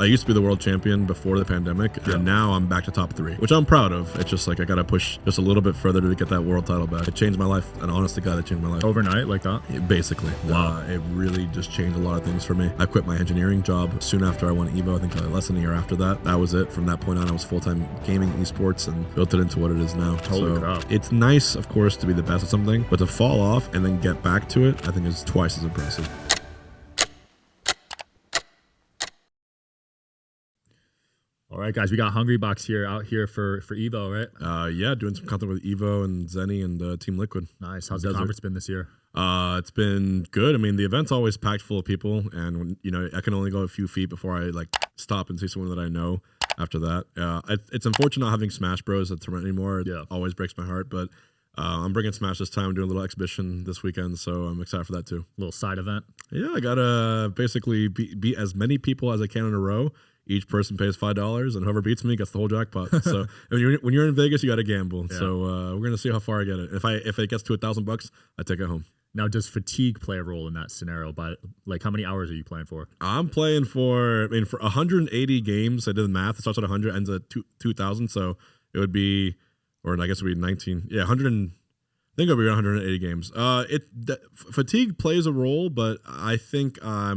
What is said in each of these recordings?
I used to be the world champion before the pandemic, and now I'm back to top 3, which I'm proud of. It's just like I gotta push just a little bit further to get that world title back. It changed my life, and honest to God, it changed my life. Overnight, like that? Basically. Wow. It really just changed a lot of things for me. I quit my engineering job soon after I won EVO. I think less than a year after that. That was it. From that point on, I was full-time gaming esports and built it into what it is now. Holy crap. It's nice, of course, to be the best at something, but to fall off and then get back to it, I think is twice as impressive. All right, guys, we got Hungrybox here out here for EVO, right? Yeah, doing some content with EVO and Zenny and Team Liquid. Nice. How's the conference been this year? It's been good. I mean, the event's always packed full of people, and when, you know, I can only go a few feet before I like stop and see someone that I know. After that, it's unfortunate not having Smash Bros at the tournament anymore. It always breaks my heart, but I'm bringing Smash this time. I'm doing a little exhibition this weekend, so I'm excited for that too. Little side event. Yeah, I gotta basically beat as many people as I can in a row. Each person pays $5, and whoever beats me gets the whole jackpot. So when you're in Vegas, you got to gamble. Yeah. So we're gonna see how far I get it. If it gets to $1,000, I take it home. Now, does fatigue play a role in that scenario? By like, how many hours are you playing for? I'm playing for, for 180 games. I did the math. It starts at 100, ends at 2,000. So it would be, or I guess it would be 19. Yeah, 100. I think it'll be 180 games. Fatigue plays a role, but I think I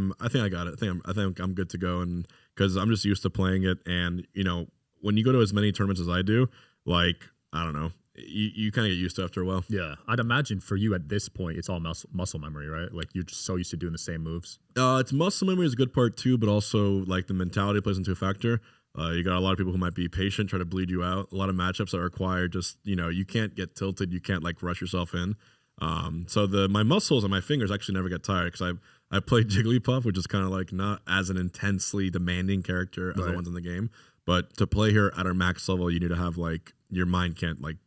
got it. I think I'm good to go, and because I'm just used to playing it. And you know, when you go to as many tournaments as I do, like I don't know. You kind of get used to it after a while. Yeah, I'd imagine for you at this point, it's all muscle memory, right? Like you're just so used to doing the same moves. It's muscle memory is a good part too, but also like the mentality plays into a factor. You got a lot of people who might be patient, try to bleed you out. A lot of matchups that require just, you know, you can't get tilted, you can't like rush yourself in. So my muscles and my fingers actually never get tired because I played Jigglypuff, which is kind of like not as an intensely demanding character as the ones in the game. But to play here at our max level, you need to have like your mind can't like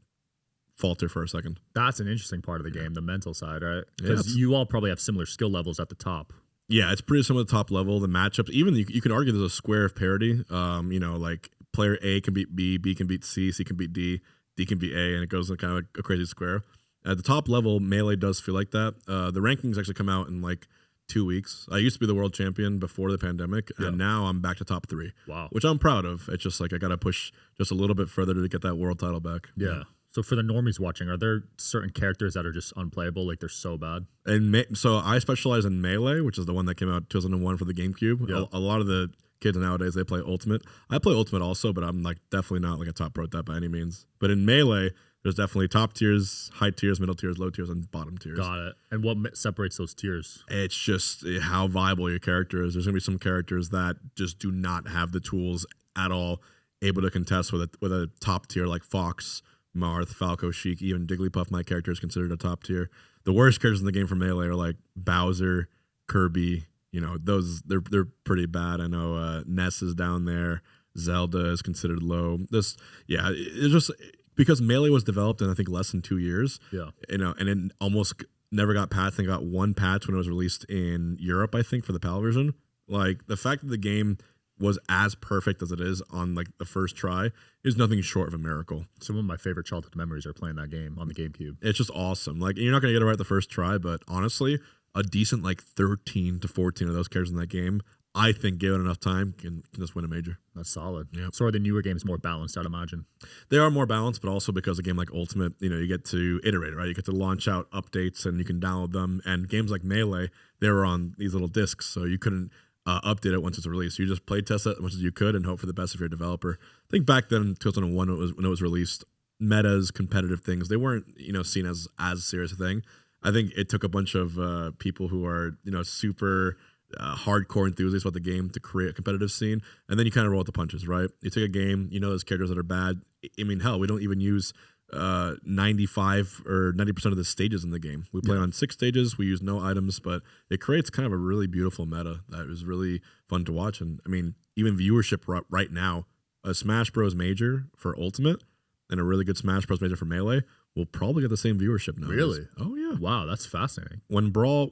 falter for a second. That's an interesting part of the game, the mental side, right? Because you all probably have similar skill levels at the top. Yeah, it's pretty similar to top level. The matchups, even you can argue there's a square of parity. You know, like player A can beat B, B can beat C, C can beat D, D can beat A, and it goes in kind of like a crazy square. At the top level, Melee does feel like that. The rankings actually come out in like 2 weeks. I used to be the world champion before the pandemic, and now I'm back to top 3. Wow. Which I'm proud of. It's just like I got to push just a little bit further to get that world title back. Yeah. So for the normies watching, are there certain characters that are just unplayable, like they're so bad? And so I specialize in Melee, which is the one that came out 2001 for the GameCube. Yep. A lot of the kids nowadays, they play Ultimate. I play Ultimate also, but I'm like definitely not like a top pro at that by any means. But in Melee, there's definitely top tiers, high tiers, middle tiers, low tiers, and bottom tiers. Got it. And what separates those tiers? It's just how viable your character is. There's going to be some characters that just do not have the tools at all able to contest with a top tier like Fox, Marth, Falco, Sheik, even Jigglypuff. My character is considered a top tier. The worst characters in the game for Melee are like Bowser, Kirby. You know, those they're pretty bad. I know Ness is down there. Zelda is considered low. It's just because Melee was developed in I think less than 2 years. Yeah, you know, and it almost never got patched. I think got one patch when it was released in Europe. I think for the PAL version. Like the fact that the game was as perfect as it is on like the first try is nothing short of a miracle. Some of my favorite childhood memories are playing that game on the GameCube. It's just awesome. Like you're not gonna get it right the first try, but honestly, a decent like 13 to 14 of those characters in that game, I think given enough time can just win a major. That's solid. Yep. So are the newer games more balanced, I'd imagine? They are more balanced, but also because a game like Ultimate, you know, you get to iterate, right? You get to launch out updates and you can download them. And games like Melee, they were on these little discs, so you couldn't update it once it's released. You just play test it as much as you could and hope for the best if you're a developer. I think back then, 2001, when it was released, metas, competitive things, they weren't, you know, seen as serious a thing. I think it took a bunch of people who are, you know, super hardcore enthusiasts about the game to create a competitive scene, and then you kind of roll with the punches, right? You take a game, you know, there's characters that are bad. I mean, hell, we don't even use 95 or 90% of the stages in the game. We play on 6 stages. We use no items, but it creates kind of a really beautiful meta that is really fun to watch. And I mean, even viewership right now, a Smash Bros major for Ultimate and a really good Smash Bros major for Melee will probably get the same viewership now. Really? Oh yeah. Wow, that's fascinating. When Brawl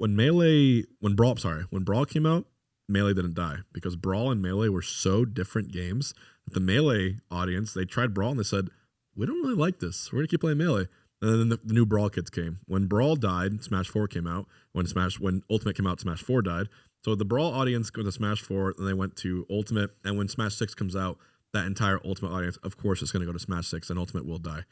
came out, Melee didn't die because Brawl and Melee were so different games that the Melee audience, they tried Brawl and they said, we don't really like this. We're gonna keep playing Melee. And then the new Brawl kits came. When Brawl died, Smash 4 came out. When Ultimate came out, Smash 4 died. So the Brawl audience went to Smash 4, and they went to Ultimate. And when Smash 6 comes out, that entire Ultimate audience, of course, is going to go to Smash 6, and Ultimate will die.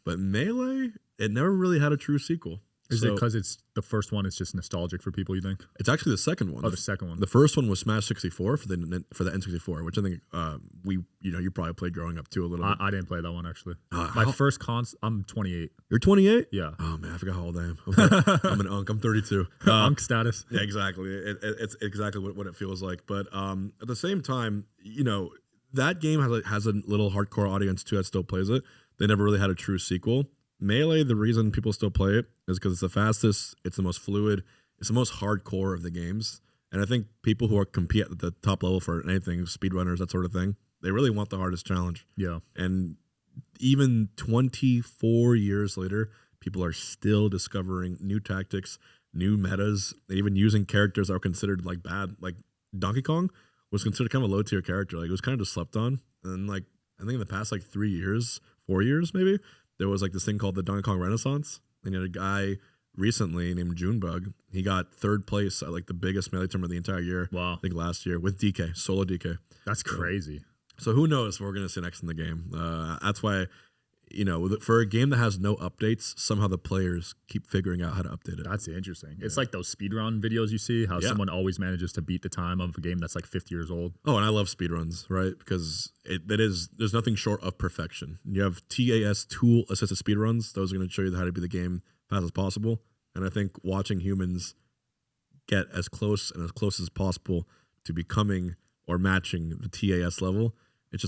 But Melee, it never really had a true sequel. Is it because it's the first one? It's just nostalgic for people. You think? It's actually the second one. Oh, the second one. The first one was Smash 64 for the N64, which I think you probably played growing up too a little bit. I didn't play that one actually. My first console. I'm 28. You're 28? Yeah. Oh man, I forgot how old I am. I'm an unk. I'm 32. Unk status. Yeah, exactly. It's exactly what it feels like. But at the same time, that game has a little hardcore audience too that still plays it. They never really had a true sequel. Melee, the reason people still play it is because it's the fastest, it's the most fluid, it's the most hardcore of the games. And I think people who compete at the top level for anything, speedrunners, that sort of thing, they really want the hardest challenge. Yeah. And even 24 years later, people are still discovering new tactics, new metas, and even using characters that were considered like bad. Like Donkey Kong was considered kind of a low tier character. Like it was kind of just slept on. And like I think in the past 4 years maybe, there was like this thing called the Donkey Kong Renaissance. And you had a guy recently named Junebug. He got 3rd place at like the biggest melee tournament of the entire year. Wow. I think last year with DK, solo DK. That's crazy. So who knows what we're going to see next in the game. That's why, for a game that has no updates, somehow the players keep figuring out how to update it. That's interesting. It's like those speedrun videos you see, how someone always manages to beat the time of a game that's like 50 years old. Oh, and I love speedruns, right? Because there's nothing short of perfection. You have TAS tool assisted speedruns. Those are going to show you how to be the game fast as possible. And I think watching humans get as close as possible to becoming or matching the TAS level, it's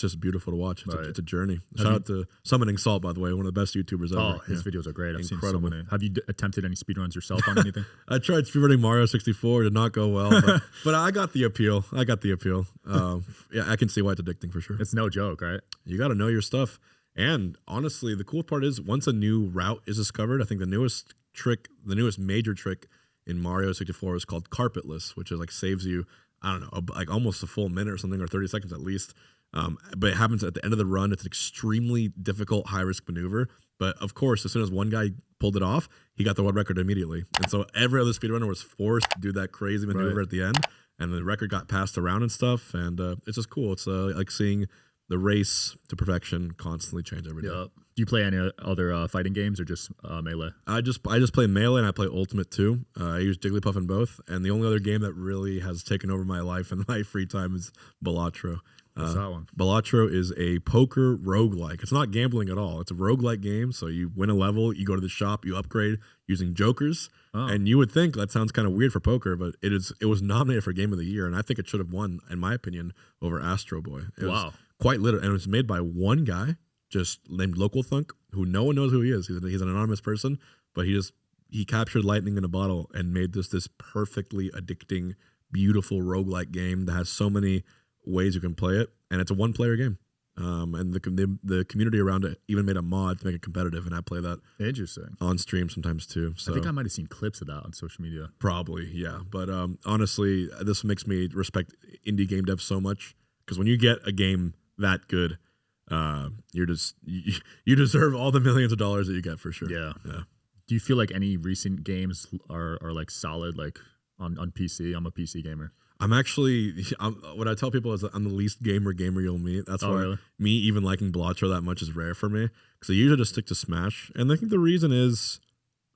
just beautiful to watch. It's a journey. Shout out to Summoning Salt, by the way, one of the best YouTubers ever. Oh, his videos are great. I've seen so many. Have you attempted any speedruns yourself on anything? I tried speedrunning Mario 64. Did not go well, but I got the appeal. Yeah, I can see why it's addicting for sure. It's no joke, right? You got to know your stuff. And honestly, the cool part is once a new route is discovered, I think the newest major trick in Mario 64 is called carpetless, which is like saves you, I don't know, like almost a full minute or something, or 30 seconds at least. But it happens at the end of the run. It's an extremely difficult, high-risk maneuver. But of course, as soon as one guy pulled it off, he got the world record immediately. And so every other speedrunner was forced to do that crazy maneuver at the end. And the record got passed around and stuff. And it's just cool. It's like seeing the race to perfection constantly change every day. Do you play any other fighting games or just Melee? I just play Melee and I play Ultimate too. I use Jigglypuff in both. And the only other game that really has taken over my life and my free time is Balatro. What's that one? Balatro is a poker roguelike. It's not gambling at all. It's a roguelike game. So you win a level, you go to the shop, you upgrade using jokers. Oh. And you would think that sounds kind of weird for poker, but it was nominated for Game of the Year. And I think it should have won, in my opinion, over Astro Boy. It was quite literal. And it was made by one guy, just named Local Thunk, who no one knows who he is. He's an anonymous person, but he captured lightning in a bottle and made this perfectly addicting, beautiful roguelike game that has so many ways you can play it, and it's a one-player game. And the community around it even made a mod to make it competitive, and I play that on stream sometimes too. So I think I might have seen clips of that on social media. Probably, yeah. But honestly, this makes me respect indie game devs so much, because when you get a game that good, you deserve all the millions of dollars that you get for sure. Yeah. Do you feel like any recent games are like solid, like on PC? I'm a PC gamer. What I tell people is that I'm the least gamer you'll meet. That's why me even liking Balatro that much is rare for me, because I usually just stick to Smash. And I think the reason is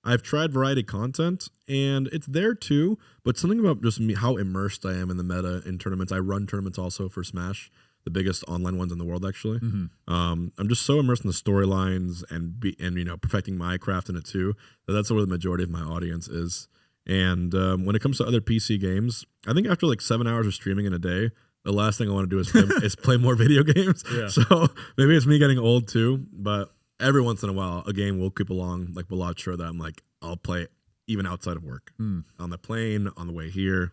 I've tried variety content and it's there too, but something about just me, how immersed I am in the meta in tournaments. I run tournaments also for Smash, the biggest online ones in the world actually. Mm-hmm. I'm just so immersed in the storylines and perfecting my craft in it too, that's where the majority of my audience is. And when it comes to other PC games, I think after like 7 hours of streaming in a day, the last thing I want to do is play more video games. Yeah. So maybe it's me getting old too, but every once in a while, a game will creep along like Balatro that I'm like, I'll play even outside of work. On the plane, on the way here,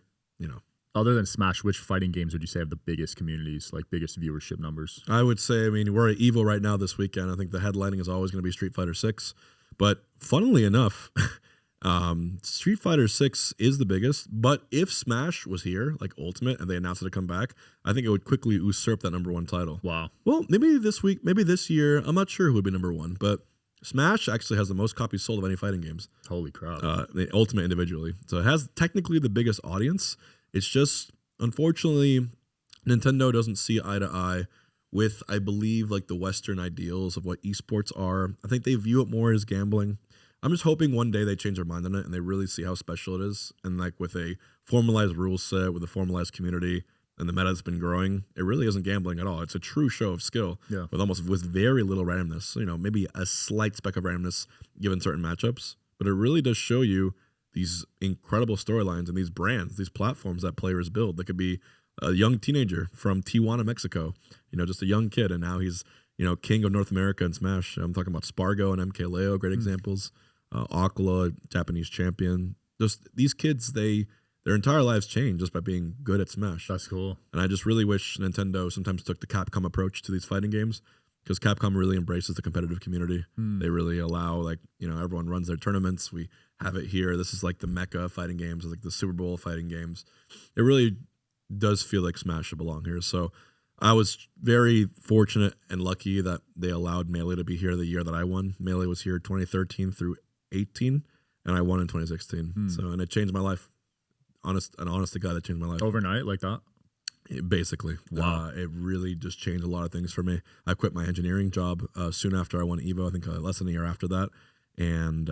Other than Smash, which fighting games would you say have the biggest communities, like biggest viewership numbers? I would say, we're at EVO right now this weekend. I think the headlining is always going to be Street Fighter 6. But funnily enough, Street Fighter 6 is the biggest, but if Smash was here, like Ultimate, and they announced it to come back, I think it would quickly usurp that #1 title. Wow. Well, maybe this week, maybe this year, I'm not sure who would be #1, but Smash actually has the most copies sold of any fighting games. Holy crap. The Ultimate individually. So it has technically the biggest audience, It's just, unfortunately, Nintendo doesn't see eye to eye with, I believe, like the Western ideals of what esports are. I think they view it more as gambling. I'm just hoping one day they change their mind on it and they really see how special it is. And like with a formalized rule set, with a formalized community, and the meta's been growing, it really isn't gambling at all. It's a true show of skill with very little randomness. You know, maybe a slight speck of randomness given certain matchups, but it really does show you these incredible storylines and these brands, these platforms that players build. That could be a young teenager from Tijuana, Mexico, you know, just a young kid, and now he's, you know, king of North America in Smash. I'm talking about Spargo and MKLeo, great examples. Aquila, Japanese champion. Just these kids, their entire lives change just by being good at Smash. That's cool. And I just really wish Nintendo sometimes took the Capcom approach to these fighting games, because Capcom really embraces the competitive community. They really allow, like, you know, everyone runs their tournaments. We have it here. This is like the mecca of fighting games, like the Super Bowl of fighting games. It really does feel like Smash should belong here. So I was very fortunate and lucky that they allowed Melee to be here the year that I won. Melee was here 2013 through 18, and I won in 2016. So, and it changed my life. Honest to God, it changed my life. Overnight, like that? Basically. Wow. It really just changed a lot of things for me. I quit my engineering job soon after I won EVO, I think less than a year after that. And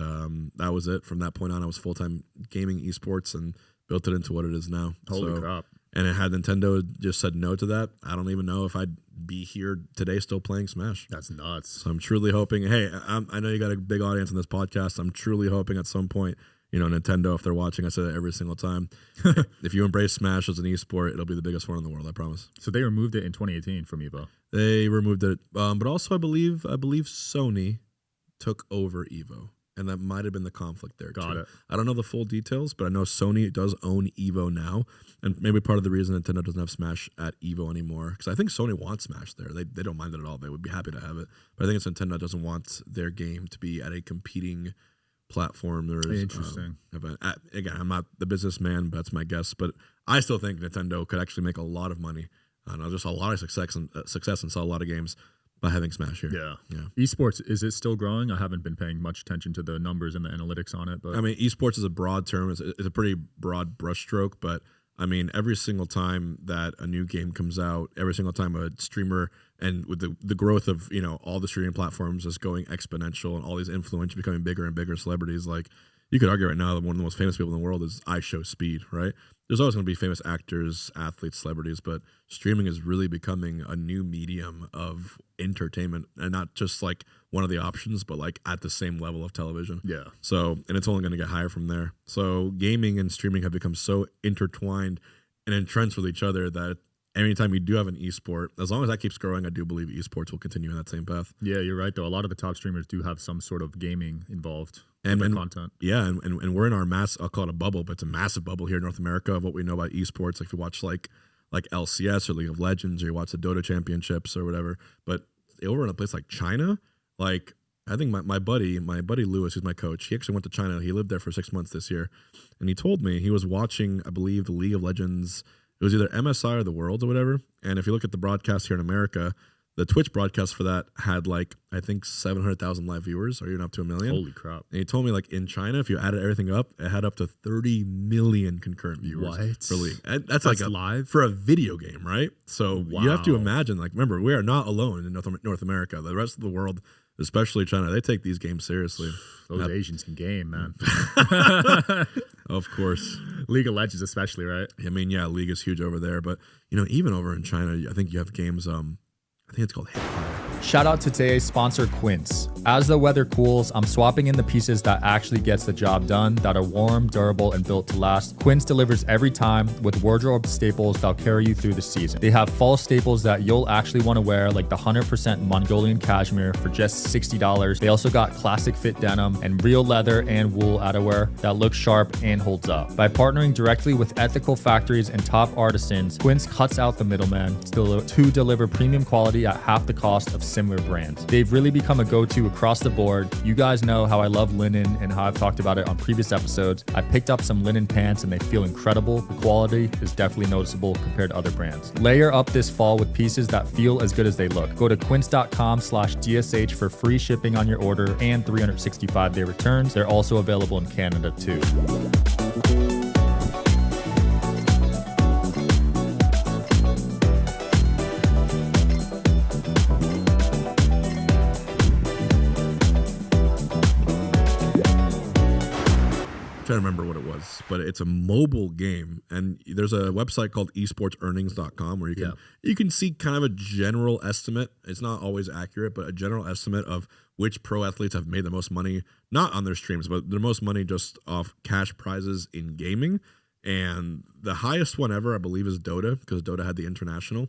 that was it. From that point on, I was full-time gaming esports and built it into what it is now. Holy crap. And it had Nintendo just said no to that, I don't even know if I'd be here today still playing Smash. That's nuts. So I'm truly hoping, hey, I know you got a big audience in this podcast. I'm truly hoping at some point, you know, Nintendo, if they're watching, I say that every single time, if you embrace Smash as an esport, it'll be the biggest one in the world, I promise. So they removed it in 2018 from EVO. They removed it, but also I believe Sony took over EVO. And that might have been the conflict there. Got it. I don't know the full details, but I know Sony does own EVO now. And maybe part of the reason Nintendo doesn't have Smash at EVO anymore, because I think Sony wants Smash there. They don't mind it at all. They would be happy to have it. But I think it's Nintendo doesn't want their game to be at a competing platform. Interesting. Event. Again, I'm not the businessman, but that's my guess. But I still think Nintendo could actually make a lot of money. I know, just a lot of success and sell a lot of games by having Smash here. Yeah. Esports, is it still growing? I haven't been paying much attention to the numbers and the analytics on it. But I mean, esports is a broad term. It's a pretty broad brushstroke, but I mean, every single time that a new game comes out, every single time a streamer, and with the growth of, you know, all the streaming platforms is going exponential and all these influencers becoming bigger and bigger celebrities, like you could argue right now that one of the most famous people in the world is I Show Speed, right? There's always going to be famous actors, athletes, celebrities, but streaming is really becoming a new medium of entertainment, and not just like one of the options, but like at the same level of television. Yeah. So, and it's only going to get higher from there. So gaming and streaming have become so intertwined and entrenched with each other that anytime you do have an esport, as long as that keeps growing, I do believe esports will continue in that same path. Yeah, you're right, though. A lot of the top streamers do have some sort of gaming involved and in their content. Yeah, and we're in our I'll call it a bubble, but it's a massive bubble here in North America of what we know about esports. Like if you watch like LCS or League of Legends, or you watch the Dota championships or whatever. But over in a place like China, like I think my buddy Lewis, who's my coach, he actually went to China. He lived there for 6 months this year. And he told me he was watching, I believe, the League of Legends. It was either MSI or the Worlds or whatever. And if you look at the broadcast here in America, the Twitch broadcast for that had like, I think 700,000 live viewers, or even up to 1 million. Holy crap. And he told me like in China, if you added everything up, it had up to 30 million concurrent viewers for League. And that's like live for a video game, right? So you have to imagine, like, remember, we are not alone in North America. The rest of the world, especially China, they take these games seriously. Those Asians can game, man. Of course. League of Legends especially, right? I mean, yeah, League is huge over there. But, you know, even over in China, I think you have games, I think it's called Hipfire. Shout out to today's sponsor, Quince. As the weather cools, I'm swapping in the pieces that actually gets the job done, that are warm, durable, and built to last. Quince delivers every time with wardrobe staples that'll carry you through the season. They have fall staples that you'll actually want to wear, like the 100% Mongolian cashmere for just $60. They also got classic fit denim and real leather and wool outerwear that looks sharp and holds up. By partnering directly with ethical factories and top artisans, Quince cuts out the middleman to deliver premium quality at half the cost of similar brands. They've really become a go-to across the board. You guys know how I love linen and how I've talked about it on previous episodes. I picked up some linen pants and they feel incredible. The quality is definitely noticeable compared to other brands. Layer up this fall with pieces that feel as good as they look. Go to quince.com/DSH for free shipping on your order and 365-day returns. They're also available in Canada too. trying to remember what it was, but it's a mobile game, and there's a website called esportsearnings.com where you can see kind of a general estimate. It's not always accurate, but a general estimate of which pro athletes have made the most money, not on their streams, but the most money just off cash prizes in gaming. And the highest one ever, I believe, is Dota, because Dota had the international.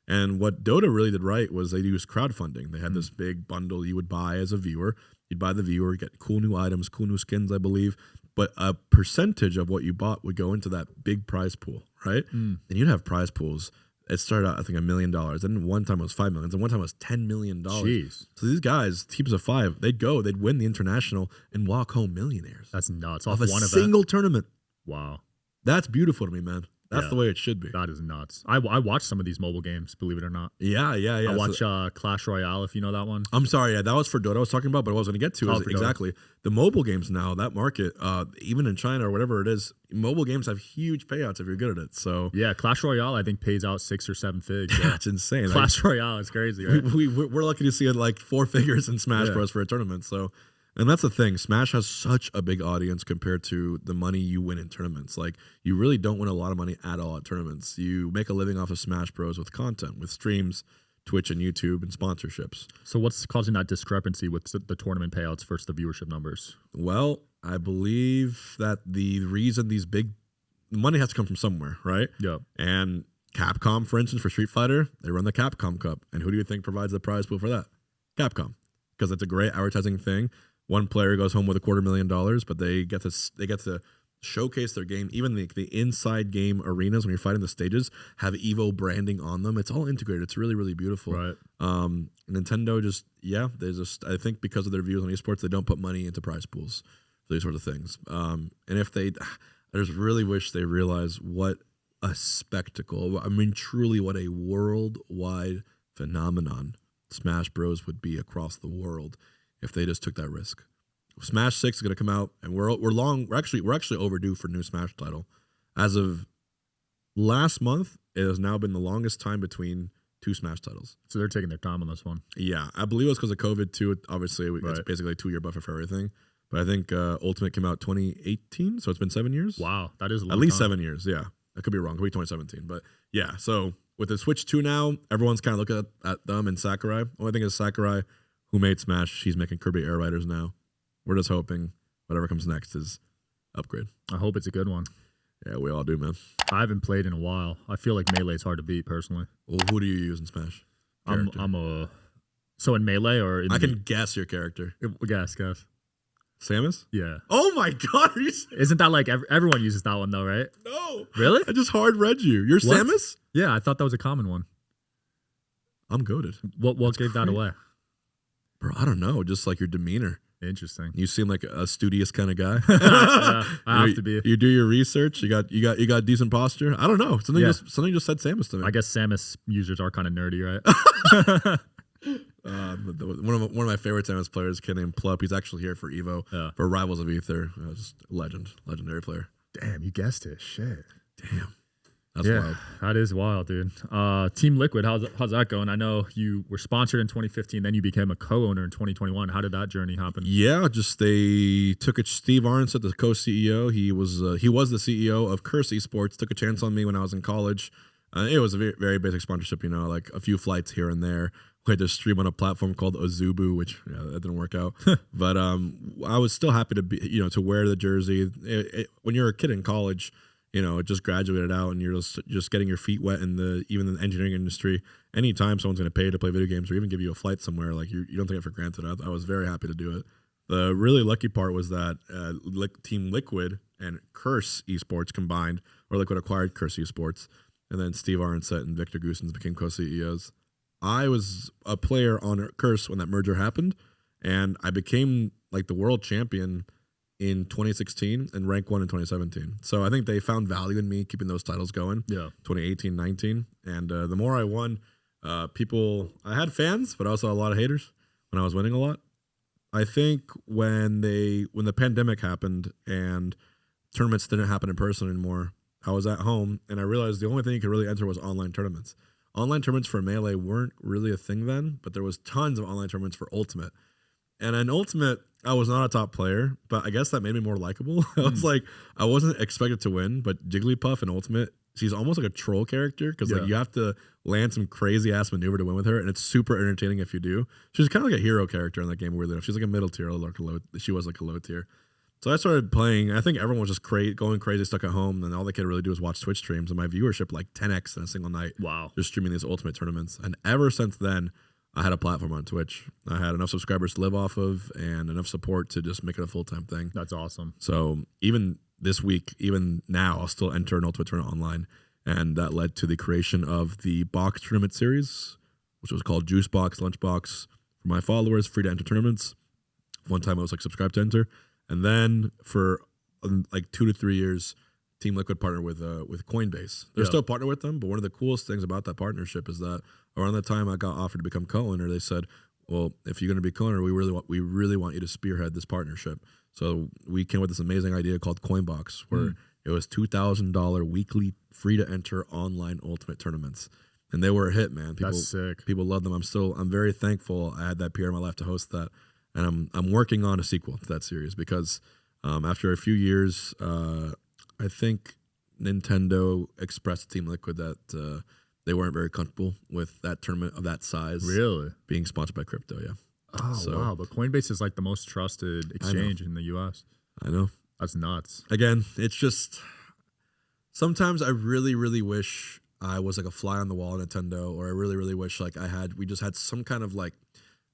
And what Dota really did right was they used crowdfunding. They had this big bundle you would buy as a viewer. You'd buy the viewer, get cool new items, cool new skins, I believe. But a percentage of what you bought would go into that big prize pool, right? And you'd have prize pools. It started out, I think, $1 million. Then one time it was $5 million. And one time it was $10 million. Jeez. So these guys, teams of 5, they'd win the international and walk home millionaires. That's nuts. Off a single tournament. Wow. That's beautiful to me, man. That's the way it should be. That is nuts. I watch some of these mobile games, believe it or not. Yeah. I watch Clash Royale, if you know that one. I'm sorry, that was for Dota I was talking about, but what I was going to get to is exactly the mobile games now, that market, even in China or whatever it is, mobile games have huge payouts if you're good at it. So yeah, Clash Royale, I think, pays out 6 or 7 figs. Yeah, it's insane. Clash Royale is crazy, right? We're lucky to see it like 4 figures in Smash Bros. For a tournament. So, and that's the thing. Smash has such a big audience compared to the money you win in tournaments. Like, you really don't win a lot of money at all at tournaments. You make a living off of Smash Bros. With content, with streams, Twitch and YouTube, and sponsorships. So what's causing that discrepancy with the tournament payouts versus the viewership numbers? Well, I believe that the reason these big money has to come from somewhere, right? Yeah. And Capcom, for instance, for Street Fighter, they run the Capcom Cup. And who do you think provides the prize pool for that? Capcom. Because it's a great advertising thing. One player goes home with $250,000, but they get to showcase their game. Even the inside game arenas when you're fighting the stages have Evo branding on them. It's all integrated. It's really, really beautiful. Right. Nintendo I think because of their views on esports, they don't put money into prize pools for these sorts of things. And if I just really wish they realize what a spectacle. I mean, truly, what a worldwide phenomenon Smash Bros would be across the world if they just took that risk. Smash 6 is going to come out, and we're actually overdue for a new Smash title. As of last month, it has now been the longest time between 2 Smash titles. So they're taking their time on this one. Yeah, I believe it was because of COVID too. Obviously, it's basically a 2-year buffer for everything. But I think Ultimate came out 2018, so it's been 7 years. Wow, that is a long at least time. 7 years. Yeah, I could be wrong. It could be 2017, but yeah. So with the Switch 2 now, everyone's kind of looking at them and Sakurai. Only thing is Sakurai, who made Smash, she's making Kirby Air Riders now. We're just hoping whatever comes next is upgrade. I hope it's a good one. Yeah, we all do, man. I haven't played in a while. I feel like Melee's hard to beat, personally. Well, who do you use in Smash? So in Melee or in I can guess your character. Guess. Samus? Yeah. Oh my God! Isn't that like everyone uses that one though, right? No. Really? I just hard read you. You're What? Samus? Yeah, I thought that was a common one. I'm goaded. What gave that away? Bro, I don't know. Just like your demeanor. Interesting. You seem like a studious kind of guy. Yeah, I have to be. You do your research. You got decent posture. I don't know. Something just said Samus to me. I guess Samus users are kind of nerdy, right? One of my favorite Samus players, a kid named Plup. He's actually here for Evo for Rivals of Ether. Just legendary player. Damn, you guessed it. Shit. Damn. That's wild. That is wild, dude. Team Liquid, how's that going? I know you were sponsored in 2015, then you became a co-owner in 2021. How did that journey happen? Yeah, just they took it. Steve Arnset, the co-CEO, he was the CEO of Curse Esports. Took a chance on me when I was in college. It was a very, very basic sponsorship, like a few flights here and there. We had to stream on a platform called Azubu, which that didn't work out. But I was still happy to be, to wear the jersey. When you're a kid in college, just graduated out and you're just getting your feet wet in even the engineering industry. Anytime someone's going to pay you to play video games or even give you a flight somewhere, like you don't take it for granted. I was very happy to do it. The really lucky part was that Team Liquid and Curse Esports combined, or Liquid acquired Curse Esports, and then Steve Arnset and Victor Goosens became co-CEOs. I was a player on Curse when that merger happened, and I became like the world champion in 2016 and rank 1 in 2017. So I think they found value in me keeping those titles going. Yeah. 2018, 19. And the more I won, I had fans, but also a lot of haters when I was winning a lot. I think when the pandemic happened and tournaments didn't happen in person anymore, I was at home and I realized the only thing you could really enter was online tournaments. Online tournaments for Melee weren't really a thing then, but there was tons of online tournaments for Ultimate. And in Ultimate, I was not a top player, but I guess that made me more likable. I was like, I wasn't expected to win, but Jigglypuff in Ultimate, she's almost like a troll character because like you have to land some crazy ass maneuver to win with her, and it's super entertaining if you do. She's kind of like a hero character in that game. Weirdly enough, she's like a middle tier, like a low. She was like a low tier. So I started playing. I think everyone was just going crazy, stuck at home, and all they could really do was watch Twitch streams. And my viewership like 10x in a single night. Wow! Just streaming these Ultimate tournaments, and ever since then, I had a platform on Twitch. I had enough subscribers to live off of, and enough support to just make it a full time thing. That's awesome. So even this week, even now, I'll still enter an Ultimate tournament online. And that led to the creation of the box tournament series, which was called Juice Box, Lunch Box for my followers, free to enter tournaments. One time I was like subscribed to enter. And then for like 2 to 3 years, Team Liquid partnered with Coinbase. They're still partnered with them, but one of the coolest things about that partnership is that around the time I got offered to become co-owner, they said, well, if you're going to be co-owner, we really want you to spearhead this partnership. So we came with this amazing idea called Coinbox, where it was $2,000 weekly free to enter online Ultimate tournaments. And they were a hit, man. That's sick. People love them. I'm very thankful I had that period in my life to host that. And I'm working on a sequel to that series because after a few years, I think Nintendo expressed to Team Liquid that they weren't very comfortable with that tournament of that size. Really? Being sponsored by crypto, yeah. Oh, wow. But Coinbase is like the most trusted exchange in the U.S. I know. That's nuts. Again, it's just sometimes I really, really wish I was like a fly on the wall at Nintendo, or I really, really wish like we just had some kind of like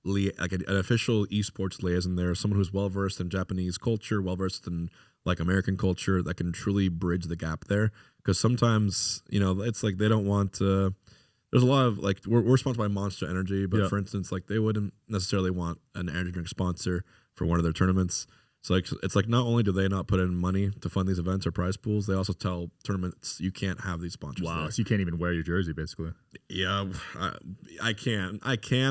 an official esports liaison there, someone who's well versed in Japanese culture, well versed in like American culture that can truly bridge the gap there. Because sometimes, it's like they don't want to. There's a lot of like we're sponsored by Monster Energy, but for instance, like they wouldn't necessarily want an energy drink sponsor for one of their tournaments. So like it's like not only do they not put in money to fund these events or prize pools, they also tell tournaments you can't have these sponsors. Wow, there. so you can't even wear your jersey, basically. Yeah, I can,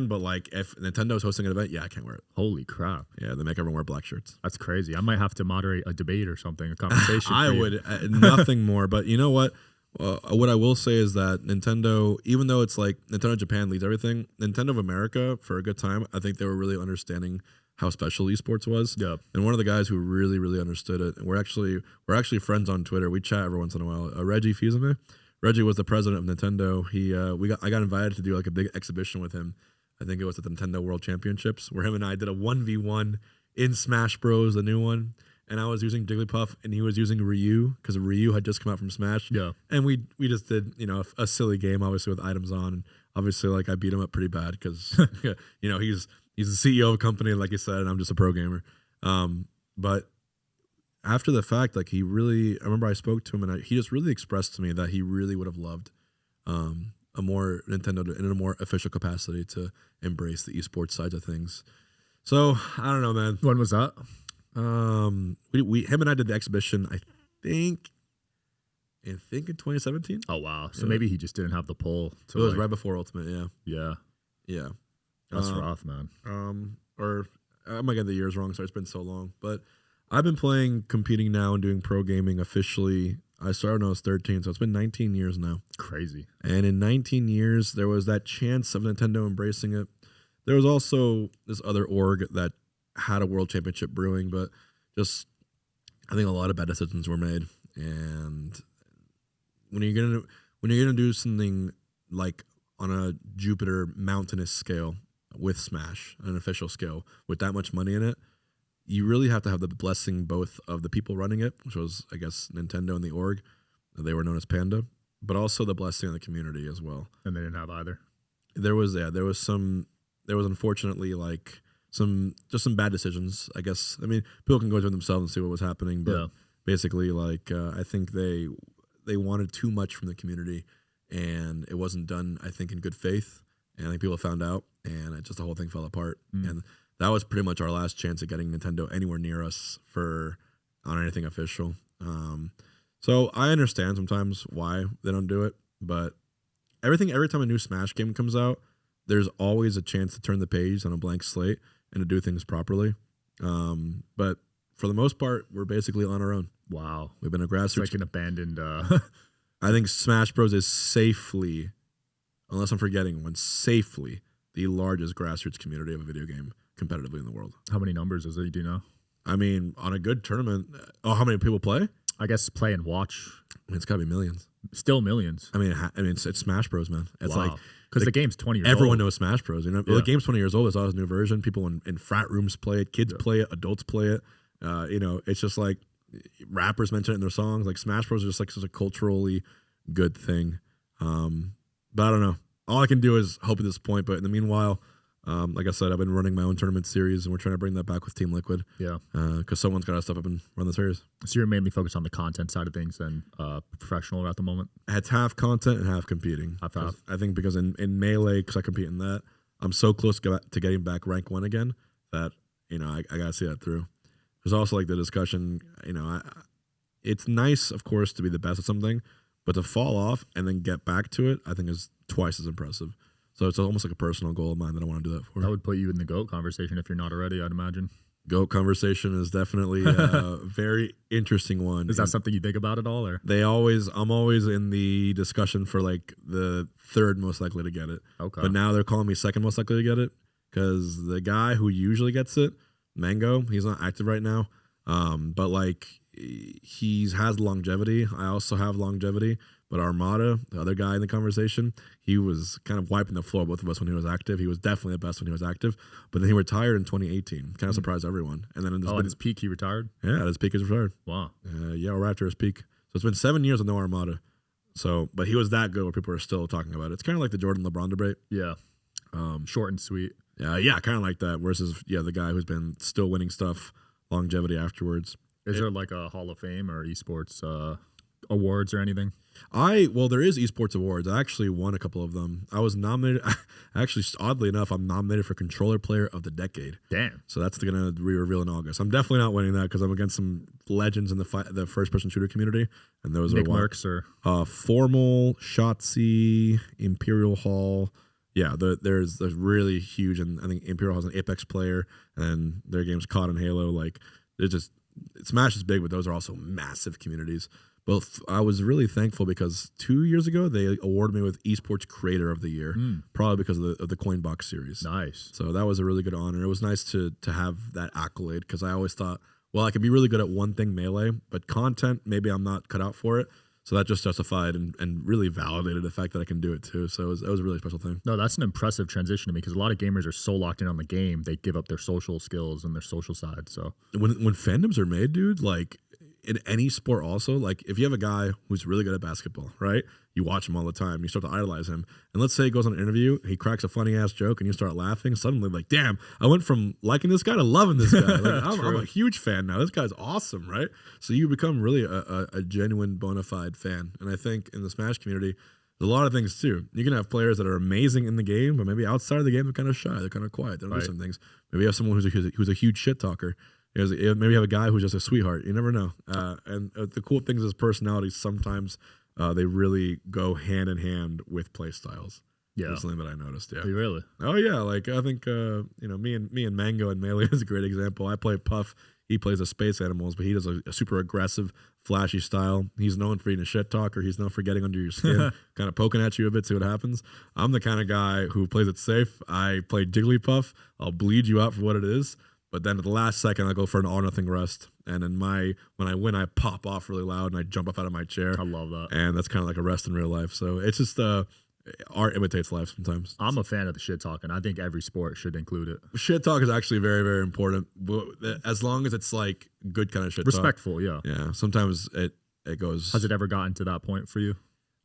but like if Nintendo's hosting an event, I can't wear it. Holy crap! Yeah, they make everyone wear black shirts. That's crazy. I might have to moderate a debate or something, a conversation. I would nothing more, but you know what? What I will say is that Nintendo, even though it's like Nintendo Japan leads everything, Nintendo of America for a good time, I think they were really understanding how special esports was. Yep. And one of the guys who really, really understood it, and we're actually friends on Twitter. We chat every once in a while. Reggie Fils-Aimé. Reggie was the president of Nintendo. I got invited to do like a big exhibition with him. I think it was at the Nintendo World Championships, where him and I did a 1v1 in Smash Bros, the new one. And I was using Jigglypuff, and he was using Ryu because Ryu had just come out from Smash. Yeah. And we just did a silly game, obviously with items on, and obviously like I beat him up pretty bad because he's the CEO of a company, like you said, and I'm just a pro gamer. But after the fact, like I remember I spoke to him, and he just really expressed to me that he really would have loved a more Nintendo in a more official capacity to embrace the esports side of things. So I don't know, man. When was that? Him and I did the exhibition, I think in 2017. Oh wow! So maybe he just didn't have the pull. It was right before Ultimate. Yeah. That's rough, man. Or I might get the years wrong, so it's been so long. But I've been competing now and doing pro gaming officially. I started when I was 13, so it's been 19 years now. Crazy. And in 19 years, there was that chance of Nintendo embracing it. There was also this other org that had a world championship brewing, but just I think a lot of bad decisions were made. And when you're gonna do something like on a Jupiter mountainous scale with Smash, an official scale with that much money in it, you really have to have the blessing both of the people running it, which was I guess Nintendo and the org, they were known as Panda, but also the blessing of the community as well. And they didn't have either. There was unfortunately like some bad decisions, I guess. I mean, people can go into it themselves and see what was happening, but basically, like, I think they wanted too much from the community, and it wasn't done, I think, in good faith. And I think people found out, and the whole thing fell apart. And that was pretty much our last chance at getting Nintendo anywhere near us on anything official. So I understand sometimes why they don't do it, but every time a new Smash game comes out, there's always a chance to turn the page on a blank slate and to do things properly. But for the most part, we're basically on our own. Wow. We've been a grassroots. It's like an abandoned... I think Smash Bros. Is safely, unless I'm forgetting one, safely the largest grassroots community of a video game competitively in the world. How many numbers is it? Do you know? I mean, on a good tournament, how many people play? I guess play and watch. I mean, it's got to be millions. Still millions. I mean, it's Smash Bros, man. It's wow. like because the game's 20 years everyone old. knows Smash Bros. You know, Yeah. the game's 20 years old. It's always a new version. People in frat rooms play it. Kids play it. Adults play it. You know, it's just like rappers mention it in their songs. Like Smash Bros is just like such a culturally good thing. But I don't know. All I can do is hope at this point. But in the meanwhile, like I said, I've been running my own tournament series, and we're trying to bring that back with Team Liquid. Yeah. Because someone's got to step up and run the series. So you're mainly focused on the content side of things than professional at the moment? It's half content and half competing. Half. I think because in Melee, because I compete in that, I'm so close to getting back rank 1 again that, you know, I got to see that through. There's also like the discussion, you know, it's nice, of course, to be the best at something, but to fall off and then get back to it, I think is twice as impressive. So it's almost like a personal goal of mine that I want to do that for. That would put you in the GOAT conversation if you're not already, I'd imagine. GOAT conversation is definitely a very interesting one. Is that something you think about at all? Or I'm always in the discussion for like the third most likely to get it. Okay. But now they're calling me second most likely to get it because the guy who usually gets it, Mango, he's not active right now. But like he has longevity. I also have longevity. But Armada, the other guy in the conversation, he was kind of wiping the floor, both of us, when he was active. He was definitely the best when he was active. But then he retired in 2018. Kind of surprised everyone. And then at his peak, he retired? Yeah, at his peak, he's retired. Wow. Yeah, right after his peak. So it's been 7 years with no Armada. So, but he was that good where people are still talking about it. It's kind of like the Jordan LeBron debate. Yeah. Short and sweet. Yeah, kind of like that. Versus, the guy who's been still winning stuff, longevity afterwards. Is there like a Hall of Fame or esports awards or anything? Well, there is esports awards. I actually won a couple of them. I was nominated. Actually, oddly enough, I'm nominated for Controller Player of the Decade. Damn. So that's going to be revealed in August. I'm definitely not winning that because I'm against some legends in the first-person shooter community, and those Nick are Merckx or Formal, Shotzi, Imperial Hall. Yeah, there's really huge, and I think Imperial Hall's an Apex player, and their game's COD and Halo. Like, Smash is big, but those are also massive communities. But I was really thankful because 2 years ago they awarded me with Esports Creator of the Year, probably because of the Coinbox series. Nice. So that was a really good honor. It was nice to have that accolade because I always thought, well, I could be really good at one thing, Melee, but content, maybe I'm not cut out for it. So that just justified and really validated the fact that I can do it too. So it was a really special thing. No, that's an impressive transition to me because a lot of gamers are so locked in on the game, they give up their social skills and their social side. So when fandoms are made, dude, like in any sport also, like if you have a guy who's really good at basketball, right? You watch him all the time. You start to idolize him. And let's say he goes on an interview, he cracks a funny ass joke and you start laughing. Suddenly like, damn, I went from liking this guy to loving this guy. Like, I'm a huge fan now. This guy's awesome, right? So you become really a genuine bona fide fan. And I think in the Smash community, there's a lot of things too. You can have players that are amazing in the game, but maybe outside of the game, they're kind of shy. They're kind of quiet. They don't do some things. Maybe you have someone who's a huge shit talker. Maybe you have a guy who's just a sweetheart. You never know. And the cool thing is personalities sometimes they really go hand in hand with play styles. Yeah, that's something that I noticed. Yeah, really. Oh yeah, like I think me and Mango and Melee is a great example. I play Puff. He plays the Space Animals, but he does a super aggressive, flashy style. He's known for being a shit talker. He's known for getting under your skin, kind of poking at you a bit, see what happens. I'm the kind of guy who plays it safe. I play Jigglypuff. I'll bleed you out for what it is. But then at the last second, I go for an all-nothing rest. And then when I win, I pop off really loud and I jump up out of my chair. I love that. And that's kind of like a rest in real life. So it's just art imitates life sometimes. I'm a fan of the shit talking. I think every sport should include it. Shit talk is actually very, very important. As long as it's like good kind of shit respectful, talk. Yeah. Yeah. Sometimes it goes. Has it ever gotten to that point for you?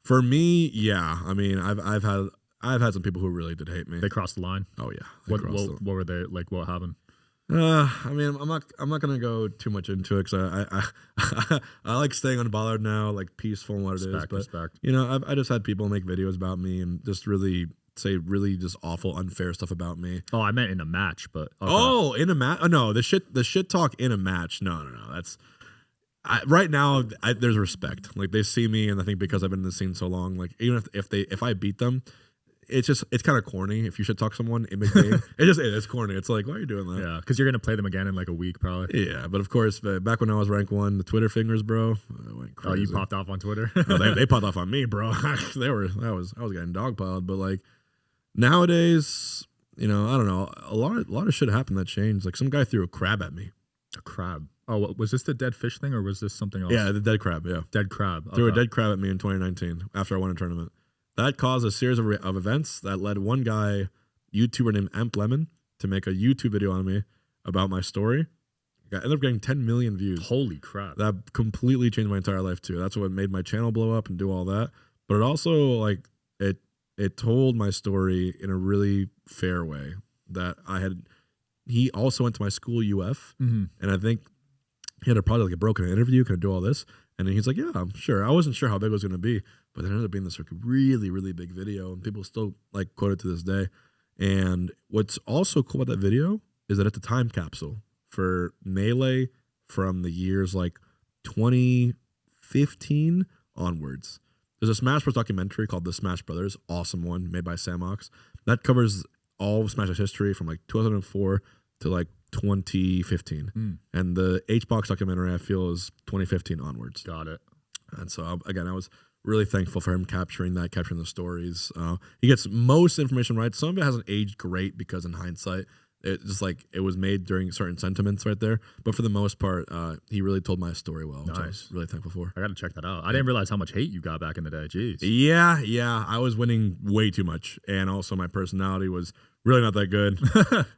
For me, yeah. I mean, I've had some people who really did hate me. They crossed the line? Oh yeah. What were they like? What happened? I mean, I'm not gonna go too much into it because I like staying unbothered now, like peaceful and what it is. But respect. You know, I just had people make videos about me and just really say really just awful, unfair stuff about me. Oh, I meant in a match, but okay. Oh, in a match? Oh, no, the shit talk in a match. No. That's right now. There's respect. Like they see me, and I think because I've been in the scene so long, like even if I beat them. It's kind of corny if you should talk someone in the game. It's corny. It's like, why are you doing that? Yeah, because you're gonna play them again in like a week, probably. Yeah, but of course, back when I was rank 1, the Twitter fingers, bro, went crazy. Oh, you popped off on Twitter? No, they popped off on me, bro. I was getting dogpiled. But like nowadays, I don't know. A lot of shit happened that changed. Like some guy threw a crab at me. A crab. Oh, was this the dead fish thing or was this something else? Yeah, the dead crab. Yeah, dead crab. Threw a dead crab at me in 2019 after I won a tournament. That caused a series of events that led one guy, YouTuber named Amp Lemon, to make a YouTube video on me about my story. I ended up getting 10 million views. Holy crap. That completely changed my entire life too. That's what made my channel blow up and do all that. But it also like it told my story in a really fair way that he also went to my school UF and I think he had probably like a broken interview, could do all this. And then he's like, yeah, I'm sure. I wasn't sure how big it was going to be, but it ended up being this like really, really big video and people still like quote it to this day. And what's also cool about that video is that it's a time capsule for Melee from the years like 2015 onwards. There's a Smash Bros. Documentary called The Smash Brothers, awesome one, made by Samox. That covers all of Smash's history from like 2004 to like 2015. And the HBox documentary, I feel, is 2015 onwards. Got it. And so, again, I was really thankful for him capturing the stories. He gets most information right. Some of it hasn't aged great because in hindsight, it's just like it was made during certain sentiments right there. But for the most part, he really told my story well, which I was really thankful for. I got to check that out. I didn't realize how much hate you got back in the day. Jeez. Yeah. I was winning way too much. And also my personality was really not that good.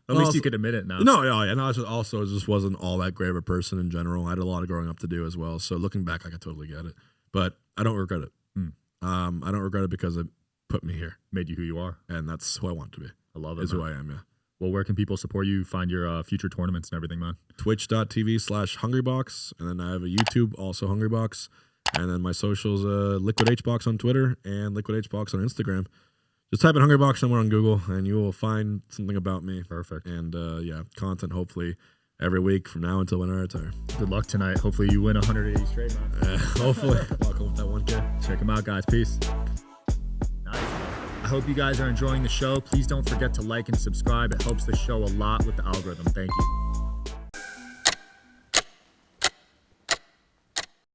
At least you could admit it now. No, and I just wasn't all that great of a person in general. I had a lot of growing up to do as well. So looking back, I could totally get it. But I don't regret it. I don't regret it because it put me here. Made you who you are. And that's who I want to be. I love it. Is who I am, yeah. Well, where can people support you, find your future tournaments and everything, man? Twitch.tv/Hungrybox. And then I have a YouTube, also Hungrybox. And then my socials, Liquid HBox on Twitter and Liquid HBox on Instagram. Just type in Hungrybox somewhere on Google and you will find something about me. Perfect. And content hopefully every week from now until when I retire. Good luck tonight. Hopefully you win 180 straight, man. Hopefully. Welcome with that 1K. Check them out, guys. Peace. Nice. I hope you guys are enjoying the show. Please don't forget to like and subscribe. It helps the show a lot with the algorithm. Thank you.